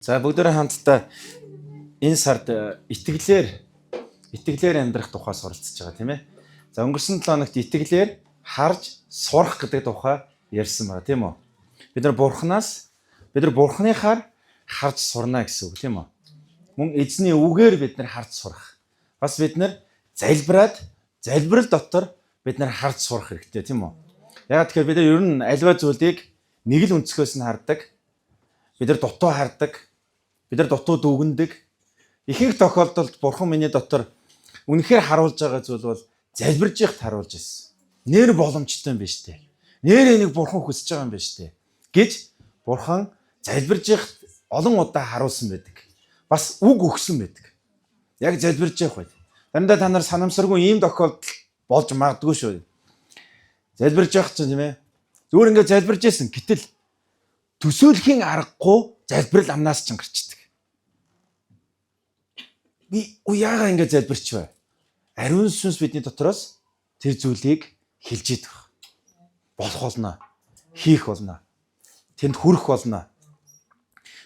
За бүгдээрээ хамтдаа энэ сард итгэлээр амьдрах тухай суралцж байгаа тийм ээ. За өнгөрсөн 7 хоногт итгэлээр харж сурах гэдэг тухай ярьсан байгаа тийм үү. Бид нар бурхныхаар харж сурна гэсэн үг тийм үү. Мөн эзний үгээр бид нар харж сурах. Бас бид нар залбирал дотор бид нар харж сурах хэрэгтэй тийм үү. Яг тэгэхээр бид нар ер нь альва зүйлийг нэг л өнцгөөс нь хардаг. Бид нар дутуу хардаг. Бид нар дутуу дүгндэг. Ихэнх тохиолдолд бурхан миний дотор үнэхээр харуулж байгаа зүйл бол залбирж ихт харуулж ирсэн. Нэр боломжтой юм байна штэ. Нэр энийг бурхан хүсэж байгаа юм байна штэ. Гэж бурхан залбирж ихт олон удаа харуулсан байдаг. Бас үг өгсөн байдаг. Яг залбирж явах байд. Дандаа та нар санамсаргүй ийм тохиолдол болж магадгүй шүү. Залбирж явах чинь тийм ээ. Зүгээр ингээд залбирж байсан. Гэтэл төсөөлхийн аргагүй залбирал амнаас ч гарчдаг. Би уяага ингээд залбирч бай. Ариун сүнс бидний дотроос тэр зүйлийг хэлж идэх. Болох болно. Хийх болно. Тэнд хүрэх болно.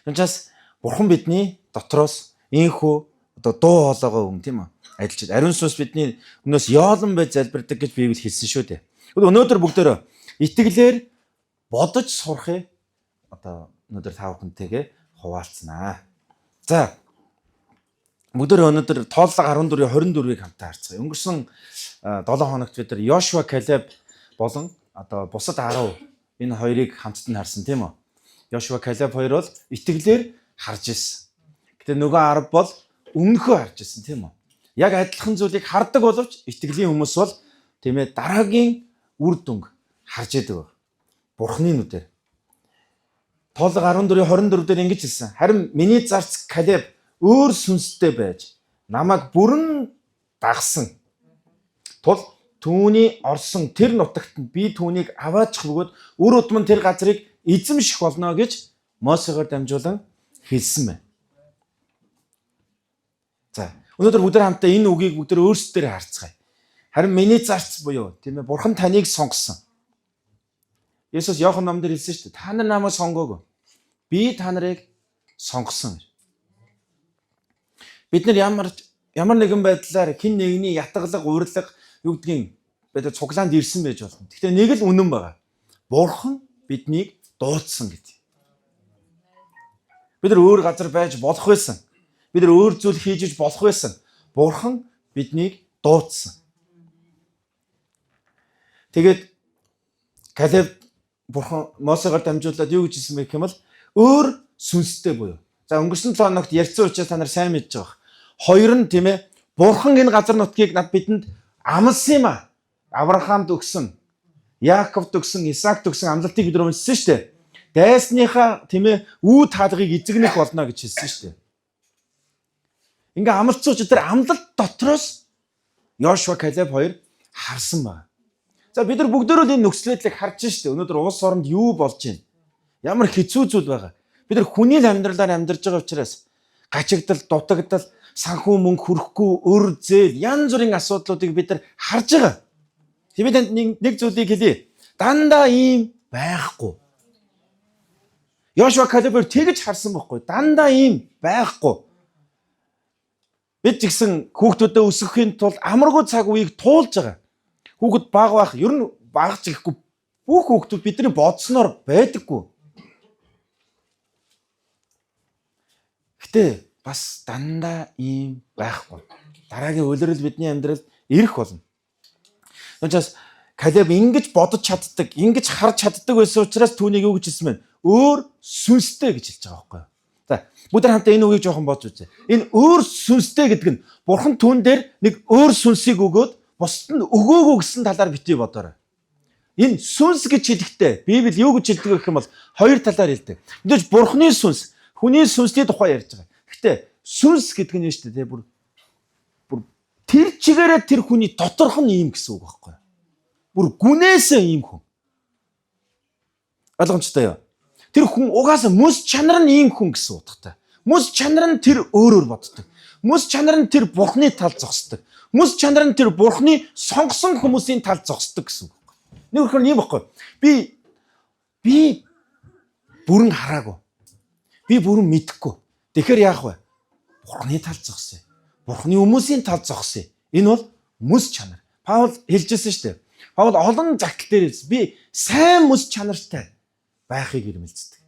Тэгвэл бурхан бидний дотроос ийхүү дуу хоолойгоо өгн тийм үү? Адилж ариун сүнс бидний өмнөөс яолон байж залбирдаг гэж Библи хэлсэн шүү дээ. Өнөөдөр бүгдөө итгэлээр бодож сурахыг өнөөдөр та бүхэнтэйгээ хуваалцнаа. За бүгдөө өнөөдөр тооллого 14-24-ийг хамтаа харцгаая. Өнгөрсөн 7 хоногт бид нар Йошуа, Калеб болон бусад 10 энэ хоёрыг хамтд нь харсан тийм үү? Йошуа, Калеб хоёр бол итгэлээр харж ирсэн. Гэтэ нөгөө 10 бол өмнөхөө харж ирсэн тийм үү? Яг адилхан зүйлийг хардаг боловч итгэлийн хүмүүс бол тийм ээ дараагийн үр дүнг харж идэг. Бурхны нүдээр. Тооллого 14-24 дээр ингэж хэлсэн. Харин миний зарц Калеб өөр сүнстэй байж намайг бүрэн дагсан тул түүний орсон тэр нутагт нь би түүнийг аваачих бөгөөд үр удам нь тэр газрыг эзэмших болно гэж Мосегоор дамжуулан хэлсэн байна. За өнөөдөр бүгд хамтдаа энэ үгийг бүгд өөрсдөө харцгаая. Харин миний зарц буюу тийм ээ бурхан таныг сонгосон. Есүс Иохан номдэр хэлсэн шүү дээ. Та нар намайг сонгоогүй. Би та нарыг сонгосон. Бид нар ямар нэгэн байдлаар хэн нэгний ятгалаг, урилга юу гэдгийг бид цуглаанд ирсэн байж болно. Гэхдээ нэг л үнэн байгаа. Бурхан биднийг дуудсан гэдэг. Бид нар өөр газар байж болох байсан. Бид нар өөр зүйл хийж болох байсан. Бурхан биднийг дуудсан. Тэгээд Калеб бурхан Мосегоор дамжуулаад юу гэж хэлсэн бэ гэвэл өөр сүнстэй буюу. За өнгөрсөн 7 хоногт ярьсан учраас та нар сайн мэдж байгаа. Хоёр нь тийм ээ бурхан энэ газар нутгийг над бидэнд амласан юм а. Авраамд өгсөн, Яаковд өгсөн, Исаакт өгсөн амлалтыг бид уншсан шүү дээ. Дайсныхаа тийм ээ үе таалгыг эзэгнэх болно гэж хэлсэн шүү дээ. Ингээ амлцууч тэр амлалт дотроос Йошуа, Калеб хоёр харсан байна. За бид нар бүгдөө л энэ нөхцөлөдлийг харж шүү дээ. Өнөөдөр улс оронд юу болж байна? Ямар хэцүү зүйл байгаа. Бид нар хүний л амьдралаар амьдарч байгаа учраас гачигдал, дутагдал, санхүү мөнгө хүрэхгүй, өр зээл, янз бүрийн асуудлуудыг бид нар харж байгаа. Тэгээд танд нэг зүйлийг хэлье. Дандаа ийм байхгүй. Йошуа, Калеб тэгж харсан байхгүй. Дандаа ийм байхгүй. Бид ч гэсэн хүүхдүүдэд өсгөхийн тулд амаргүй цаг үеийг туулж байгаа. Хүүхэд бага байх, ер нь бага ч гэхгүй бүх хүүхдүүд бидний бодсноор байдаггүй. Гэтэ бас дандаа ийм байхгүй. Дараагийн улирал бидний амьдралд ирэх болно. Тэгвэл Калеб ингэж бодож чаддаг, ингэж харж чаддаг байсан учраас түүнийг юу гэж хэлсэн бэ? Өөр сүнстэй гэж хэлж байгаа байхгүй юу? За, бүгд хамтдаа энэ үгийг жоохон бодж үзье. Энэ өөр сүнстэй гэдэг нь бурхан түүн дээр нэг өөр сүнсийг өгөөд бусд нь өгөөгүй гэсэн талаар битгий бодоорой. Энэ сүнс гэж хэлэхдээ Библи юу гэж хэлдэг гэх юм бол хоёр талаар хэлдэг. Мэдээж бурханы сүнс, хүний сүнсний тухай ярьж байгаа. Гэхдээ сүнс гэдэг нь шүү дээ, бүр тэр чигээрээ тэр хүний доторх нь ийм гэсэн үг байхгүй юу? Бүр гүнээсээ ийм хүн. Ойлгомжтой юу? Тэр хүн угаасаа мэс чанар нь ийм хүн гэсэн утгатай. Мэс чанар нь тэр өөрөөр боддог. Мэс чанар нь тэр бурхны тал зогсдог. Мэс чанар нь тэр бурхны сонгосон хүмүүсийн тал зогсдог гэсэн үг. Нэг хөр ийм байхгүй. Би бүрэн хараагүй. Би бүрэн мэдэхгүй. Тэгэхээр яах вэ? Бурхны талд зогсъё. Бурхны хүмүүсийн талд зогсъё. Энэ бол мэс чанар. Паул хэлжсэн шүү дээ. Паул олон загтал дээр би сайн мэс чанартай байхыг ирмэлцдэг.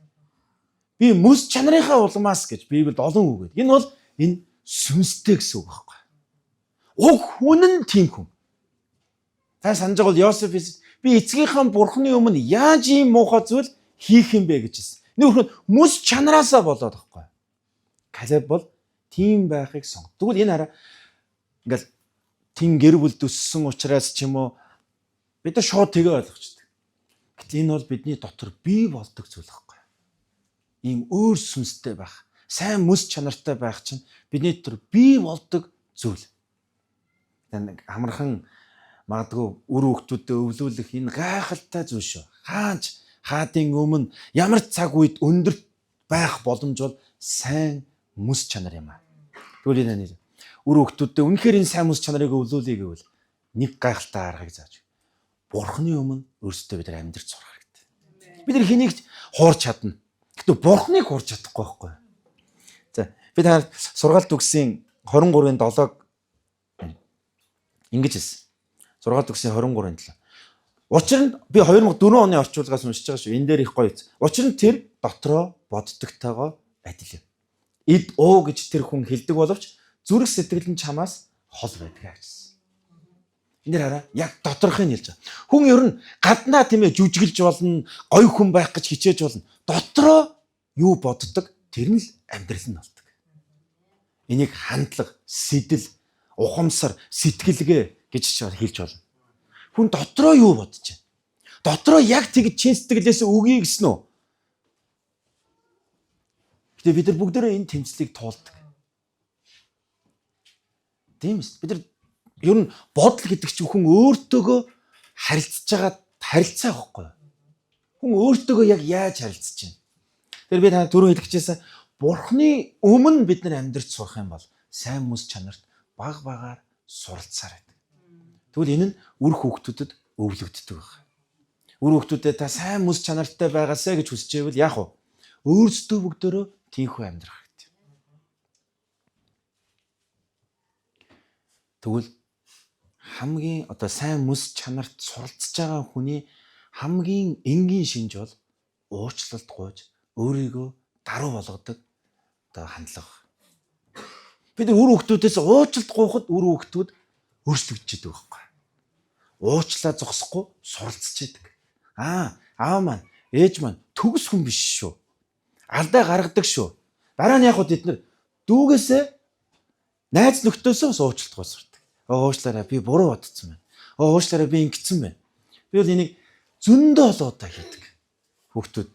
Би мэс чанарынхаа улмаас гэж Библиэд олон үг гэдэг. Энэ бол энэ сүнстэй гэсэн үг байхгүй. Уг хүн нь тийм хүн. Та санаж байгаа бол Йосеф би эцгийнхаа Бурхны өмнө яаж ийм муухай зүйл хийх юм бэ гэж хэлсэн. Нөхөр мэс чанараасаа болоод байхгүй. Калеб бол тийм байхыг сонгов. Тэгвэл энэ хараа ингээл тийм гэр бүл төссөн учраас ч юм уу бид нар шууд тэгээ ойлгочтой. Гэтэл энэ бол бидний дотор бий болдог зүйл байхгүй. Ийм өөр сүнстэй байх, сайн мэс чанартай байх чинь бидний дотор бий болдог зүйл. Нэг амархан магадгүй үр хөвгтүүдэд өвлүүлэх энэ гайхалтай зүйл шүү. Хаадын өмнө ямар цаг үед өндөрт байх боломж бол сайн мэс чанар юм аа. Тэгвэл энэ үр хөвгтүүдэд үнэхээр энэ сайн мэс чанарыг өвлүүлэе гэвэл нэг гайхалтай аргыг зааж. Бурхны өмнө өөрсдөө бид амьдрч сурах хэрэгтэй. Бид нар хэнийг хуурч чадна. Гэтэ Бурхныг хуурч чадахгүй байхгүй. За би та сургаалт төгсийн 23-7 ингэж хэлсэн. Сургаалт төгсийн 23-7. Учир нь би 2004 оны орчуулгаас уншиж байгаа шүү. Энэ дээр их гоё. Учир нь тэр дотроо боддогтойгоо адил юм. Эд оо гэж тэр хүн хэлдэг боловч зүрх сэтгэл нь чамаас хол байдаг гэсэн. Энэ дээр хараа яг доторхыг хэлж байгаа. Хүн ер нь гаднаа тийм ээ жүжиглж болно, гоё хүн байх гэж хичээж болно. Дотроо юу боддог тэр нь л амьдрал нь болдог. Энийг хандлага, сэтэл, ухамсар, сэтгэлгээ гэж хэлж болно. Хүн дотроо юу бодож байна? Дотроо яг тэгж чин сэтгэлээс үгүй гэсэн үү? Гэтэ бид нар бүгдээрээ энэ тэмцлийг туулдаг. Тийм ээ. Бид нар ер нь бодол гэдэг чинь хүн өөртөөгөө харилцаж байгаа харилцаа байхгүй. Хүн өөртөөгөө яг яаж харилцаж байна? Тэр би та түрүү хэлчихсэн Бурхны өмнө бид нар амьдрч сурах юм бол сайн мэс чанарт баг багаар суралцаар байдаг. Тэгвэл энэ нь үр хүүхдүүдэд өвлөгддөг байна. Үр хүүхдүүдэд та сайн мэс чанартай байгаасаа гэж хүсчихвэл яах вэ? Өөрсдөө бүгдөө тийхүү амьдрах хэрэгтэй. Тэгвэл хамгийн сайн мэс чанарт суралцж байгаа хүний хамгийн энгийн шинж бол уучлалт гуйж өөрийгөө даруй болгодог хандлага. Бид үр хүүхдүүдээс уучлалт гуйхад үр хүүхдүүд өөрчлөгдөж байдаг байхгүй. Уучлаа зогсохгүй суралцж байдаг. Аав маань, ээж маань төгс хүн биш шүү. Алдаа гаргадаг шүү. Дараа нь яг хөө тэд нар дүүгээсээ найз нөхдөсөө уучлалт гуйсардаг. Уучлаарай би буруу бодсон байна. Уучлаарай би ингэсэн байна. Би бол энийг зөндөө олоодаа хийдэг. Хүүхдүүд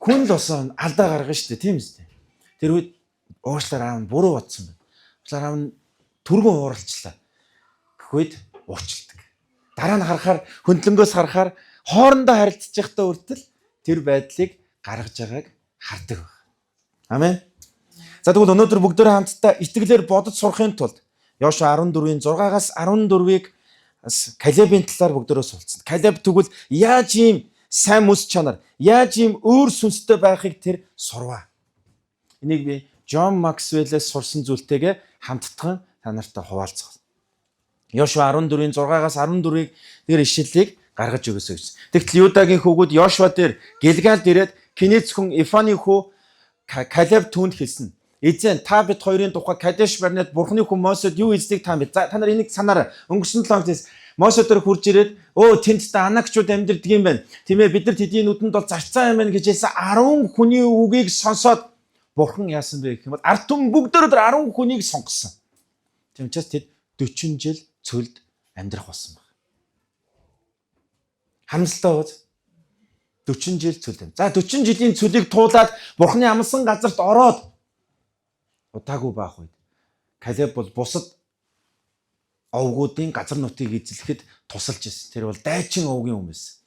хүн л осон алдаа гаргана шүү дээ, тийм үстэй. Тэр үед уучлаарай аав нь буруу бодсон байна. Уучлаарай аав нь түргэн ууралчлаа. Гэхүйд уурчилдаг. Дараа нь харахаар хөндлөнгөөс харахаар хоорондоо харилцаж байхдаа үртэл тэр байдлыг гаргаж байгааг хардаг байна. Амен. За тэгвэл өнөөдөр бүгдөө хамтдаа итгэлээр бодож сурахын тулд Йошуа 14-ийн 6-аас 14-ийг Калебийн талаар бүгдөө суралцсан. Калеб тэгвэл яаж ийм сайн мэс чанар, яаж ийм өөр сүнстэй байхыг тэр сурваа. Энийг би Джон Максвеллээс сурсан зүйлтэйгээ хамтдаа та нартай хуваалцах. Йошуа 14-ийн 6-аас 14-ийг тэр ишлэлийг гаргаж өгөөсэй гэсэн. Тэгтэл Юдагийн хүүгүүд Йошуа дээр Гэлгалд ирээд Кинец хүн Ифаны хүү Калеб түүнд хэлсэн. Эзэн та бид хоёрын тухай Кадеш Барнет Бурхны хүн Мосед юу эзлийг та мэд. За та нар энийг санаарай. Өнгөрсөн 7 хоногт Мосед төр хурж ирээд тэнд та анагчууд амьдардаг юм байна. Тийм ээ бид нар тэдний нүдэнд бол зарцаа юм байна гэж хэлсэн 10 хүний үгийг сонсоод Бурхан яасан бэ гэх юм бол ард түмэн бүгдөө 10 хүнийг сонгосон. Тийм учраас тэд 40 жил цөлд амьдрах болсон байна. Харамсалтай байна. 40 жил цөлд. За 40 жилийн цөлийг туулаад Бурханы амласан газарт ороод удаагүй баах үед Калеб бол бусад овгуудын газар нутгийг эзлэхэд тусалж ирсэн. Тэр бол дайчин овгийн хүн байсан.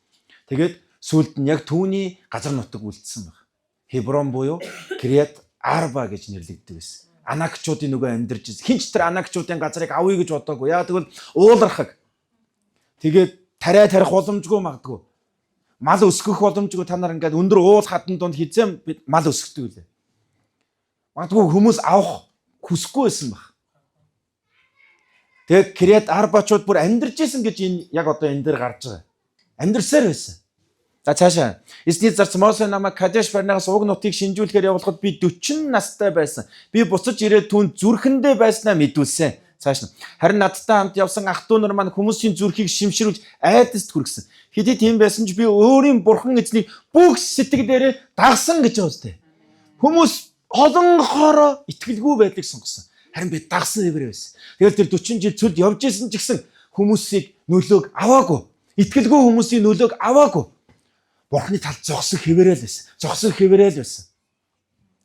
Тэгээд сүүлд нь яг түүний газар нутаг үлдсэн байна. Хеброн буюу Крият Арба гэж нэрлэгддэг байсан. Анакчуудын нөгөө амьдарч ирсэн. Хинч тэр анакчуудын газрыг авъя гэж бодоогүй. Яа тэгвэл уулархаг. Тэгээд тариа тарих боломжгүй магадгүй. Мал өсгөх боломжгүй та нар ингээд өндөр уул хатан донд хизээ мал өсгдөг үлээ. Магадгүй хүмүүс авах хүсэхгүй байсан баг. Тэгээд Кириат Арбачууд бүр амьдарч исэн гэж энэ яг одоо энэ дээр гарч байгаа. Амьдарсаар байсан. За цаашаа. Эзний зарц Мосе намайг Кадеш Барнегаас уг нутгийг шинжүүлэхээр явуулахад би 40 настай байсан. Би буцаж ирээд түүнд зүрхэндээ байснаа мэдүүлсэн. Цааш нь. Харин надтай хамт явсан ах トゥ нар маань хүмүүсийн зүрхийг шимшрүүлж айдаст хүргэсэн. Хэдий тийм байсан ч би өөрийн бурхан эзнийг бүх сэтгэлээрээ дагсан гэж байгаа үстэй. Хүмүүс олонхороо итгэлгүй байдлыг сонгосон. Харин би дагсан хэвээр байсан. Тэгэл тэр 40 жил цөлд явж исэн ч гэсэн хүмүүсийг нөлөөг аваагүй. Итгэлгүй хүмүүсийн нөлөөг аваагүй. Бурхны талд зогсох хэвээрэл байсан. Зогсох хэвээрэл байсан.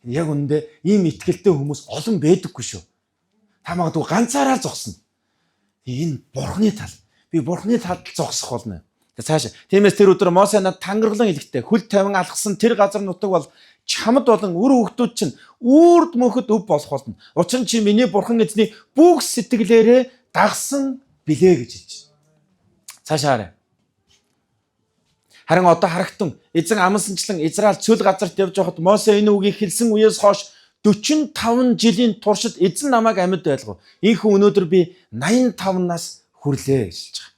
Яг үүндээ ийм итгэлтэй хүмүүс олон байдаггүй шүү. Та магадгүй ганцаараа зогсно. Энэ Бурхны тал. Би Бурхны талд зогсох болно. Цааш. Тиймээс тэр өдөр Мосе над тангарглан хэлэхдээ хөл тавин алхсан тэр газар нутаг бол чамд болон үр хөвгтүүд чинь үрд мөнхөд өв болох болно. Учир нь чи миний бурхан эзний бүх сэтгэлээрээ дагсан билээ гэж хэлж байна. Цаашаа. Харин одоо харагтун эзэн амсанчлан Израиль цөл газарт явж байхад Мосе энэ үгийг хэлсэн үеэс хойш 45 жилийн туршид эзэн намайг амьд байлгав. Ийхүү өнөөдөр би 85 нас хүрлээ гэж хэлж байгаа.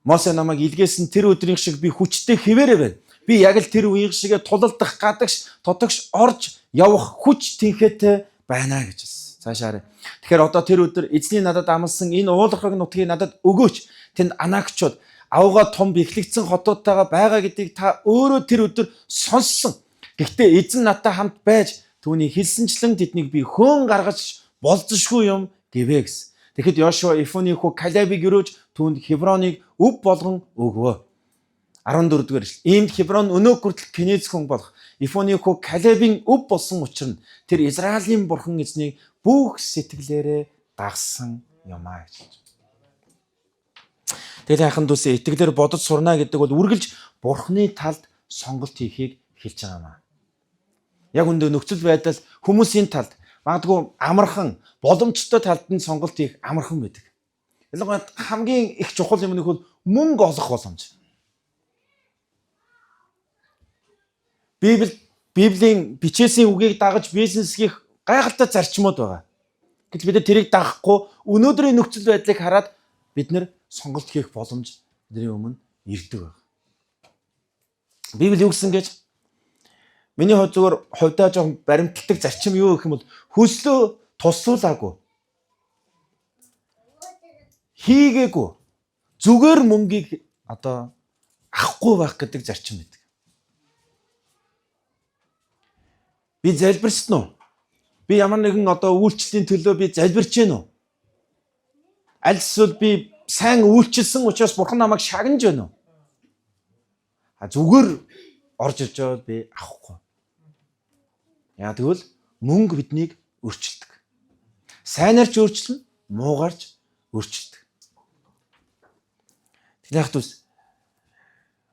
Мосе намайг илгээсэн тэр өдрийн шиг би хүчтэй хэвээрээ байна. Би яг л тэр үеийн шигээ тулалдах, гадагш, тотогш орж явах хүч тэнхээтэй байна гэж хэлсэн. Цаашаа. Тэгэхээр одоо тэр өдөр эзний надад амласан энэ уулархаг нутгийг надад өгөөч. Тэнд Анакчууд авгаа том бэхлэгдсэн хотуудтайгаа байгаа гэдгийг та өөрөө тэр өдөр сонссон. Гэхдээ эзэн надтай хамт байж түүний хэлсэнчлэн тэднийг би хөөн гаргаж болзошгүй юм гэвэ гэсэн. Тэгэхэд Йошуа Ефоний хүү Калебыг өрөөж түүнд Хевроныг өв болгон өгвөө. 14 дугаар эшлэл. Иймд Хеврон өнөө хүртэл Кенез хүн болох Ефоний хүү Калебийн өв болсон учраас тэр Израилийн бурхан эзнийг бүх сэтгэлээрээ дагсан юмаа гэж. Тэгэл хайхан дүүсээ итгэлээр бодож сурна гэдэг бол үргэлж бурхны талд сонголт хийхийг хэлж байгаа маа. Яг үндэ нөхцөл байдал хүмүүсийн талд магадгүй амархан боломжтой талд нь сонголт хийх амархан байдаг. Ялангуяа хамгийн их чухал юм нь бол мөнгө олох боломж. Библийн бичээсийн үгийг дагаж бизнес хийх гайхалтай зарчмууд байгаа. Гэтэл бид тэрийг дагахгүй өнөөдрийн нөхцөл байдлыг хараад бид нэр сонголт хийх боломж бидний өмнө ирдэг байна. Библи юу гэсэн гэж миний хувьдаа жоохон баримтлагдаг зарчим юу гэх юм бол хөслөө туслуулаагүй. Хийгээгүй. Зүгээр мөнгийг авахгүй байх гэдэг зарчим байдаг. Би залбирсан уу? Би ямар нэгэн үйлчлэлийн төлөө би залбирч гэнэ үү? Аль эсвэл би сайн үйлчилсэн учраас бурхан намайг шагнаж байна уу? Зүгээр орж иж байвал би авахгүй. Яг тэгвэл мөнгө биднийг өөрчилдөг. Сайнаар ч өөрчилнө, муугаар ч өөрчилдөг. Тэгэх тус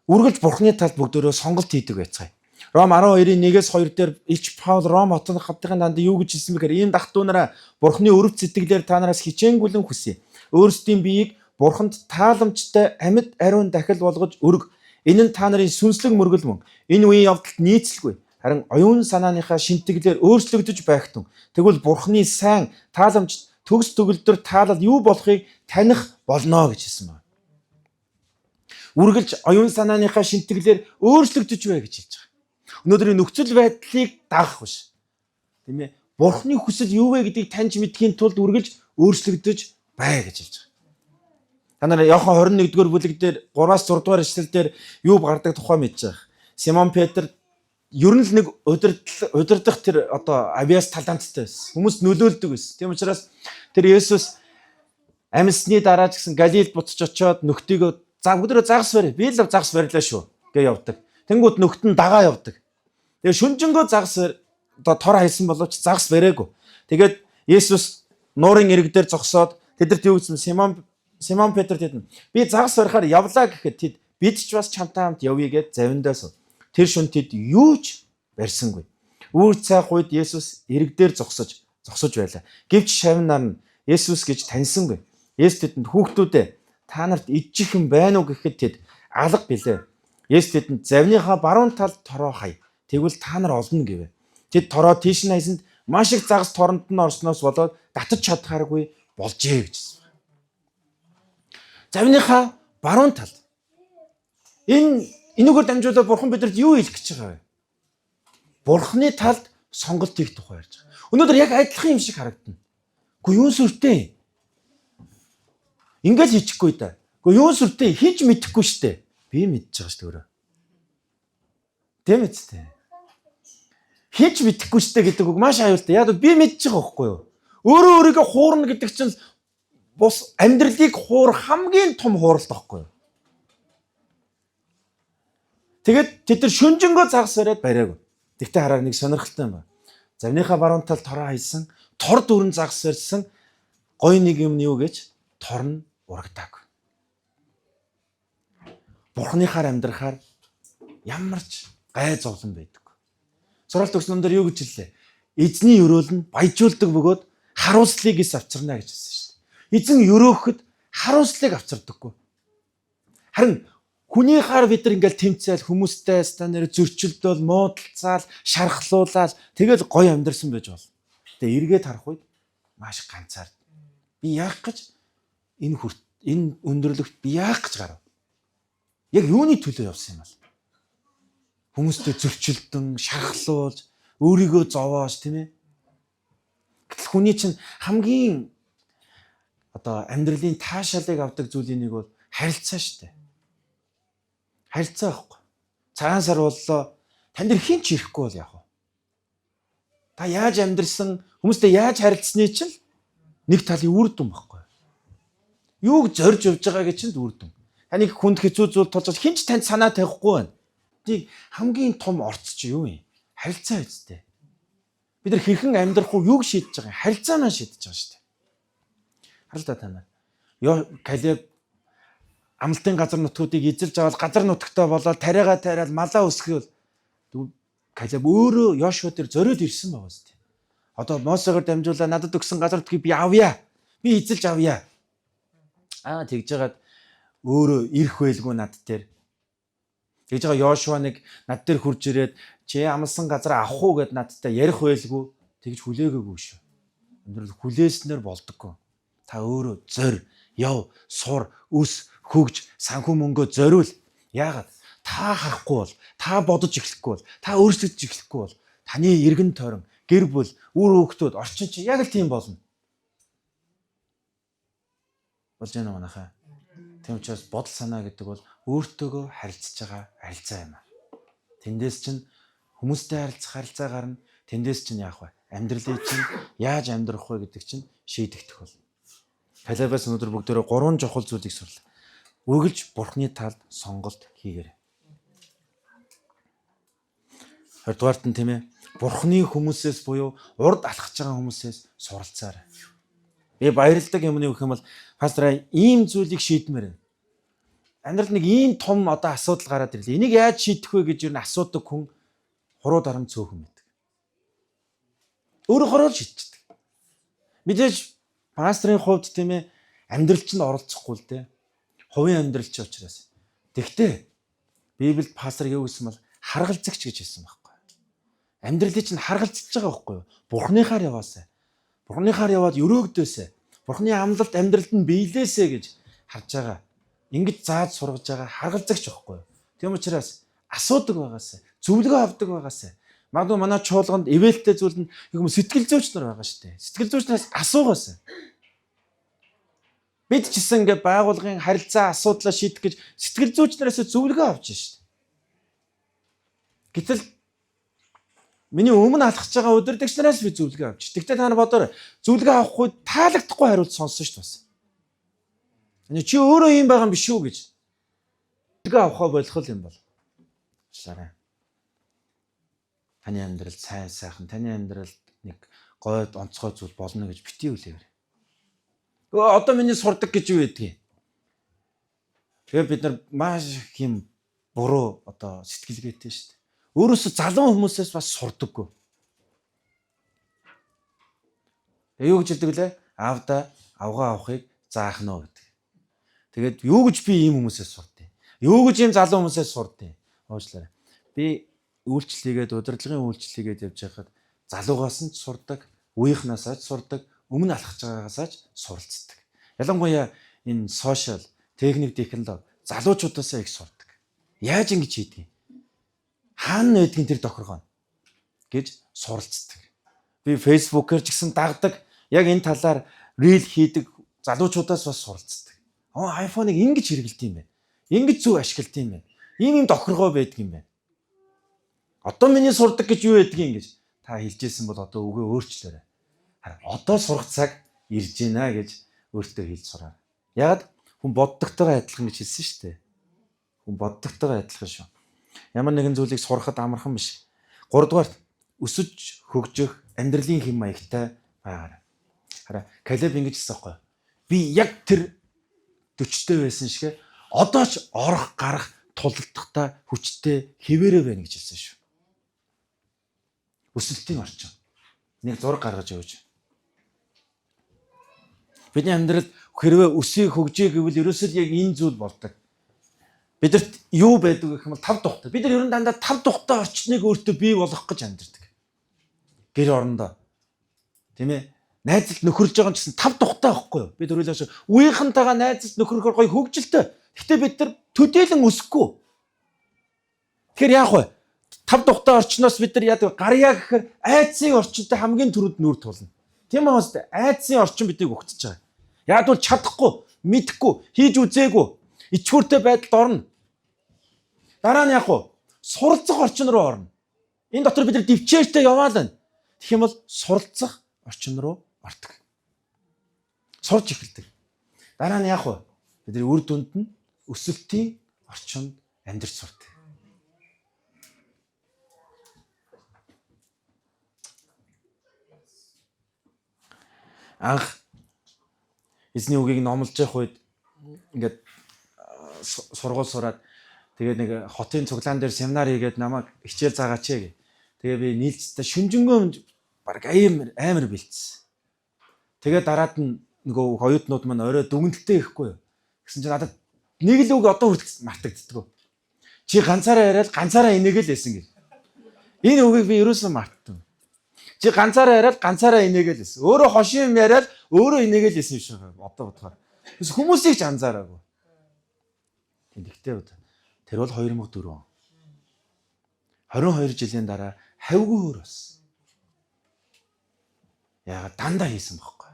үргэлж бурхны талд бүгдөө сонголт хийдэг байцгаая. Ром 12:1-2 дээр Илч Паул Ром хотын хавтгын данд юу гэж хэлсэн бэхээр ийм дахтуу нараа бурхны өрөв сэтгэлээр та нараас хичээнгүлэн хүсье. Өөрсдийн биеийг бурханд тааламжтай амьд ариун дахил болгож өрг. Энэ нь та нарын сүнслэг мөргөл мөн. Энэ үеийн явдалд нийцэлгүй. Харин оюун санааныхаа шинтгэлээр өөрчлөгдөж байхтун. Тэгвэл бурхны сайн тааламж төгс төгөлдөр таалал юу болохыг таних болно гэж хэлсэн байна. Үргэлж оюун санааныхаа шинтгэлээр өөрчлөгдөж бай гэж хэлж байгаа. Өнөөдрийн нөхцөл байдлыг дагах биш. Тийм ээ. Бурхны хүсэл юу вэ гэдгийг таньж мэдхийн тулд үргэлж өөрчлөгдөж бай гэж хэлж байгаа. Та нараа Иохан 21-р бүлэг дээр 3-6 дугаар эшлэл дээр юу гардаг тухай мэдж байгаа. Симон Петр ер нь л нэг удирдах тэр авиас таланттай байсан. Хүмүүс нөлөөлдөг байсан. Тийм учраас тэр Есүс амьсны дараа ч гэсэн Галилд буцаж очиод нөхдийгөө бүгдөө загас барь. Би л загас барьлаа шүү гэж явдаг. Тэнгүүд нөхд нь дагаа явдаг. Тэгээ шүнжэнгөө загас тор хайсан боловч загас бариагүй. Тэгээд Есүс нуурын ирэг дээр зогсоод тэдэрт юу гэсэн Симон Петр тэд би загас барихаар явлаа гэхэд тэд бид ч бас чамтай хамт явъя гэд завиндаас. Тэр шөнө тэд юу ч барьсангүй. Үүр цайх үед Есүс ирэг дээр зогсож байлаа. Гэвч шавь нар нь Есүс гэж таньсангүй. Есүс тэдэнд хүүхдүүдээ та нарт ижихэн байна уу гэхэд тэд алга билээ. Есүс тэдэнд завныхаа баруун талд тороо хай. Тэгвэл та нар олно гэвэ. Тэд тороо тийш нь хайсанд Маш их загас торонд нь орсноос болоод татаж чадхааргүй болжээ гэж. Завныхаа баруун талд энэгээр дамжуулаад бурхан бидэнд юу хэлэх гэж байгаа вэ? Бурханы талд сонголт хийх тухай ярьж байгаа. Өнөөдөр яг адилхан юм шиг харагдана. Гэхдээ юун сүртэй? Ингээл хийчихгүй да. Гэхдээ юун сүртэй? Хийж мэдэхгүй штэ. Би мэдчихэж байгаа штэ өөрөө. Тийм үстэй. Хийж мэдэхгүй штэ гэдэг үг маш аюултай. Яг би мэдчихэж байгаа байхгүй юу? Өөрөө өөрийгөө хуурна гэдэг чинь бус амьдралыг хуурах хамгийн том хууралт байхгүй юу? Тэгээд тэд нар шүнжэнгөө загас бариад бариагүй. Тэгтээ хараа нэг сонирхолтой юм байна. Завныхаа баруун тал тороо хайсан, тор дүрэн загас барьсан гой нэг юм юу гэж торн урагтаагүй. Бурханыхаар амьдрахаар ямар ч гай зовлон байдаггүй. Суралт өгсөн дээр юу гэж хэллээ? Эзний өрөөл нь баяжуулдаг бөгөөд харуулслыг ис авчирна гэж хэлсэн шүү дээ. Эзэн өрөөхөд харуулслыг авчирдаггүй. Харин хүнийхаар бид нар ингээл тэмцээл хүмүүстэй станаар зөрчилдөөл, муудалцаал, шархлуулаад тэгэл гоё амьдэрсэн байж бол. Тэгээ эргээд харах үед маш ганцаар би яах гэж энэ өндөрлөгт би яах гэж гарав. Яг юуны төлөө явсан юм бол? Хүмүүстэй зөрчилдөн, шархлуулж, өөрийгөө зовоож тийм ээ. Гэтэл хүний чинь хамгийн амьдралын таашаалыг авдаг зүйлийн нэг бол харилцаа шүү дээ. Харилцаа байхгүй. Цагаан сар боллоо. Танд хин ч ирэхгүй бол яах вэ? Та яаж амьдрсан, хүмүүстэй яаж харилцсны чинь нэг талын үр дүн байхгүй. Юуг зорж явж байгаагийн чинь үр дүн. Таныг хүнд хэцүү зүйл тулж хин ч танд санаа тавихгүй байна. Тийг хамгийн том орц чи юу юм? Харилцаа үстэй. Бид нар хэрхэн амьдрах уу, юуг шийдэж байгаа юм? Харилцаанаа шийдэж байгаа шүү дээ. Харалтаа танаа. Калеб амлалтын газар нутгуудыг эзэлж аваад газар нутагтаа болоод тариал малаа өсгөөл Калеб өөрөө Йошуа дээр зориод ирсэн байгаа зү. Одоо Мосегаар дамжуулаад надад өгсөн газар нутгийг би авъя. Би эзэлж авъя. Тэгж жагаад өөрөө ирэх байлгүй над дээр. Тэгж байгаа Йошуа нэг над дээр хурж ирээд чи амлсан газар авах уу гэд надтай ярих байлгүй. Тэгж хүлээгээгүй шүү. Өнөөдөр хүлээснээр болдоггүй. Та өөрөө зор, яв, сур, өс, хөгж, санхүү мөнгөө зориул. Яагаад? Та харахгүй бол, та бодож эхлэхгүй бол, та өөрсдөж эхлэхгүй бол таны эргэн тойрон, гэр бүл, үр хүүхдүүд, орчин чинь яг л тийм болно. Болж байна уу манайхаа? Тийм учраас бодол санаа гэдэг бол өөртөөгөө харилцаж байгаа харилцаа юм аа. Тэндээс чинь хүмүүстэй харилцах харилцаа гарна. Тэндээс чинь яах вэ? Амьдралыг чинь яаж амьдрах вэ гэдэг чинь шийдэгдэх бол. Калебас өнөөдөр бүгдөө 3 чухал зүйлийг сурлаа. Үргэлж Бурхны талд сонголт хийгээрэй. Хоёрдугаарт нь тийм ээ, Бурхны хүмүүсээс буюу урд алхаж байгаа хүмүүсээс суралцаарай. Би баярладаг юм нь юу гэх юм бол пастор ийм зүйлийг шийдмээр байна. Амьдралд нэг ийм том асуудал гараад ирлээ. Энийг яаж шийдэх вэ гэж юу н асуудаг хүн хуруу дарам цөөхөн байдаг. Өөрөө хороо шийдчихдэг. Мэдээж пастрын хувьд тийм ээ амьдрал чинь оролцохгүй л дээ. Хувийн амьдрал чи учраас. Тэгтээ Библиэд пастор юу гэсэн бол харгалзагч гэж хэлсэн байхгүй. Амьдралыг чинь харгалзаж байгаа байхгүй юу? Бурхныхаар яваасай. Бурхныхаар яваад өрөөгдөөсэй. Бурхны амлалт амьдралд нь биелээсэй гэж харж байгаа. Ингэж зааж сургаж байгаа харгалзагч байхгүй юу? Тийм учраас асуудаг байгаасай. Зөвлөгөө авдаг байгаасай. Магадгүй манай чуулганд ивэлтэй зүйл нь юм сэтгэл зүйч нар байгаа шүү дээ. Сэтгэл зүйчнээс асуугаасай. Бид ч гэсэн ингээ байгуулгын харилцаа асуудлаа шийдэх гэж сэтгэл зүйчнээс зөвлөгөө авч шүү дээ. Гэтэл миний өмнө алхаж байгаа удирдагч нараас би зөвлөгөө авч. Тэгтээ та нар бодоорой. Зөвлөгөө авах үед таалагдахгүй хариулт сонссон шүү дээ. Чи өөрөө юм байгаа юм биш үү гэж. Зөвлөгөө авахаа болох юм бол. Шаарай. Таны амьдрал сайн сайхан, таны амьдралд нэг гойд онцгой зүйл болно гэж битгий үлээвэр. Одоо миний сурдаг гэж юу гэдгийг. Тэгээ бид нар маш их буруу сэтгэлгээтэй шүү дээ. Өөрөөсөө залуу хүмүүсээс бас сурдаггүй. Юу гэж хэлдэг лээ? Аавда авгаа авахыг заах нь гэдэг. Тэгээд юу гэж би ийм хүмүүсээс сурдیں۔ Юу гэж ийм залуу хүмүүсээс сурдیں۔ Уучлаарай. Би үйлчлэгээд удирдлагын үйлчлэгээд явж байхад залуугаас нь сурдаг, үеийнхнаасаа ч сурдаг, өмнө алхаж байгаагаасаа ч суралцдаг. Ялангуяа энэ сошиал, техник, технологи залуучуудаасаа их сурдаг. Яаж ингэж хийдэг юм? Хаана нэгдгийн тэр тохиргоо гэж суралцдаг. Би фэйсбүүкээр ч гэсэн дагдаг. Яг энэ талаар рил хийдэг залуучуудаас бас суралцдаг. iPhone-ыг ингэж хэрэглэдэг юм байна. Ингэж зөв ашигладаг юм байна. Ийм тохиргоо байдаг юм байна. Одоо миний сурдаг гэж юу байдгийг ингэж та хэлжсэн бол одоо үгээ өөрчлөөрэй. Одоо сурах цаг ирж байна гэж өөртөө хэлж сураа. Яг хүн боддогтойгоо адилхан гэж хэлсэн шүү дээ. Хүн боддогтойгоо адилхан шүү. Ямар нэгэн зүйлийг сурахад амархан биш. 3 дугаар өсөж хөгжих амьдралын хэм маягтай байгаарай. Хараа Калеб ингэж хэлсэн байхгүй. Би яг тэр 40-тэй байсан шиг одоо ч орох гарах тулалдахдаа хүчтэй хэвээрээ байна гэж хэлсэн шүү. Өсөлтийн орчин. Нэг зураг гаргаж өгөөч. Бидний амьдралд хэрвээ өсөйг хөгжиж гэвэл ерөөсөө яг энэ зүйл болдог. Бидэрт юу байдаг гэх юм бол 5 тухтай. Бид нар ер нь дандаа 5 тухтай орчныг өөртөө бий болгох гэж амьдардаг. Гэр орондоо. Тийм ээ? Найзалд нөхөрлж байгаа нь гэсэн 5 тухтай байхгүй юу? Бид өөрөлдөөш үеийнхэнтэйгээ найзалд нөхөрхөр гоё хөгжилтэй. Гэхдээ бид нар төдийлөн өсөхгүй. Тэгэхээр яах вэ? 5 тухтай орчноос бид нар яадаг гарьяа гэхээр айдсын орчинтой хамгийн түрүүнд нүүр тулна. Тийм үү? Айдсын орчин бидийг өгчөж байгаа. Яг бол чадахгүй, мэдэхгүй, хийж үзээгүй, ичхүүртэй байдалд орно. Дараа нь яах вэ? Суралцах орчин руу орно. Энэ дотор бид нар дэвчээртэй яваал байна. Тэгэх юм бол суралцах орчин руу ордог. Сурж эхэлдэг. Дараа нь яах вэ? Бидний үр дүнд нь өсөлтийн орчинд амьдарч сурдаг. Анх эзний үгийг номлож явах үед ингээд сургууль сураад тэгээд нэг хотын цуглаан дээр семинар хийгээд намайг хичээл заагаач гэ. Тэгээ би нийлцтэй шүнжэнгөө баг амар бэлдсэн. Тэгээд дараад нь нөгөө хоёуднууд маань орой дүгнэлтээ ихгүй юу. Гэсэн чинь надад нэг л үг одоо хүртэл мартагддаг. Чи ганцаараа яриад ганцаараа инээгээл лээсэн гэж. Энэ үгийг би ерөөсөө мартсан. Чи ганцаараа яриад ганцаараа инээгээл лээсэн. Өөрөө хошин юм яриад өөрөө инээгээл лээсэн юм шиг одоо бодохоор. Тэс хүмүүсийг ч анзаараагүй. Тэгтээ бод. Тэр бол 2004 он. 22 жилийн дараа хавьгүй өөр болсон. Яагаад дандаа хийсэн бохоггүй.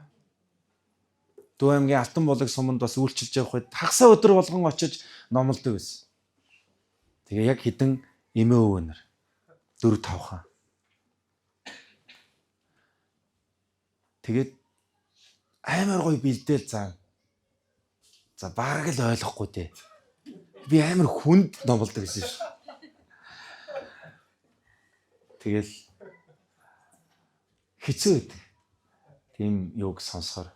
Дүү аймгийн Алтан булаг суманд бас үйлчилж явах үед хагасаа өдөр болгон очиж номлодог байсан. Тэгээ яг хідэн эмээ өвөнөр 4-5 хаан. Тэгээд амар гоё бэлдээл заа. За бараг л ойлгохгүй дээ. Би амар хүнд номлодог гэсэн шүү. Тэгэл хэцүү байдаг. Тийм юуг сонсохоор.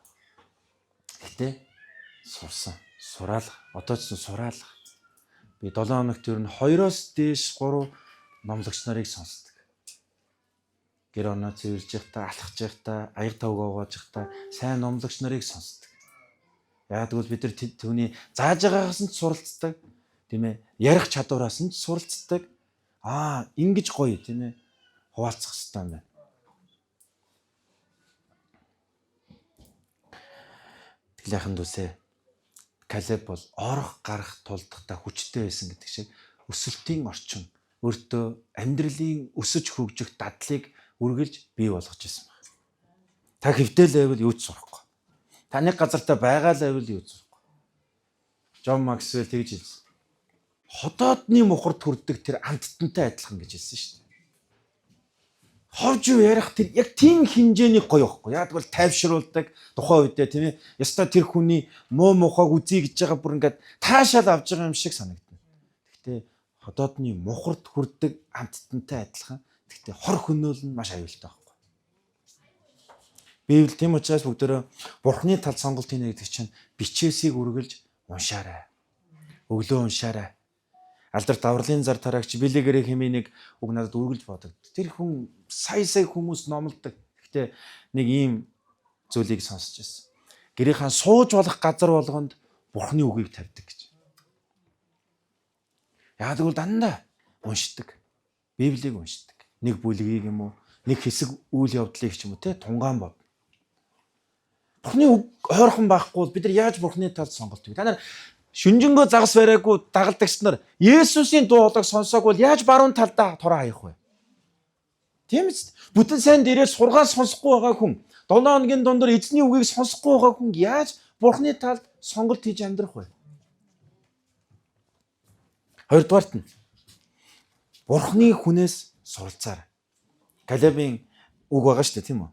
Гэтэ сурсан. Сураалга. Одоо ч сураалга. Би 7 хоногт ер нь 2-оос дээш 3 номлогч нарыг сонсдог. Гэр орноо цэвэрж явахдаа, алхаж явахдаа, аяг тавг угааж явахдаа сайн номлогч нарыг сонсдог. Яг тэгвэл бид нар түүний зааж байгаагаас нь суралцдаг. Тийм ээ. Ярих чадвараас нь суралцдаг. Ингэж гоё тийм ээ. Хуваалцах хэрэгтэй юм байна. Тэглэхэн дүүсээ. Калеб бол орох гарах тулдахдаа хүчтэй байсан гэдэг шиг өсөлтийн орчин өөртөө амьдралын өсөж хөгжих дадлыг үргэлж бий болгож ирсэн байна. Та хэвтэл байвал юу ч сурахгүй. Таны газартаа байгаа л байвал юу ч сурахгүй. Джон Максвелл тэгж хэлсэн. Хотоодны мухард хүрдэг тэр амттантай адилхан гэж хэлсэн шүү дээ. Ховж юу ярих тэр яг тийм хэмжээний гоё байхгүй. Яг бол тайвшруулдаг тухайн үедээ тийм ээ. Ястаа тэр хүний муу мухаг үзье гэж байгаа бүр ингээд таашаал авч байгаа юм шиг санагдана. Гэхдээ хотоодны мухард хүрдэг амттантай адилхан. Гэхдээ хор хөнөөл нь маш аюултай байхгүй. Библи тийм учраас бүгдөө Бурхны тал сонголт хийнэ гэдэг чинь бичээсийг үргэлж уншаарай. Өглөө уншаарай. Алдарт авралын зар тараагч Билигэрэ хэмээн нэг үг надад үргэлж бодогд. Тэр хүн сая хүмүүс номлодог. Гэхдээ нэг ийм зүйлийг сонсч байсан. Гэрийнхэн сууж болох газар болгонд Бурхны үгийг тавьдаг гэж. Яг тэгвэл дандаа уншдаг. Библийг уншдаг. Нэг бүлгийг юм уу, нэг хэсэг үйл явдлыг ч юм уу те тунгаан бод. Бурхны үг ойрхон байхгүй бол бид нар яаж Бурхны талд сонголт вэ? Та нар шүнжэнгөө загас бариагүй дагалдагч нар Есүсийн дуу хоолойг сонсоогүй бол яаж баруун талдаа тураа хаях вэ? Тийм ээ. Бүтэн сайн дээрээ сургаал сонсохгүй байгаа хүн, 7 хоногийн дундор эзний үгийг сонсохгүй байгаа хүн яаж Бурхны талд сонголт хийж амьдрах вэ? Хоёрдугаарт нь Бурхны хүнээс суралцаар. Галилеягийн үг байгаа шүү дээ, тийм үү?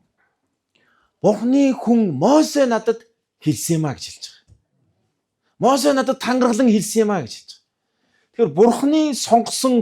Бурхны хүн Мосе надад хэлсэн юм а гэж хэлж байгаа. Мосе надад тангаргалан хэлсэн юм а гэж хэлж байгаа. Тэгэхээр Бурхны сонгосон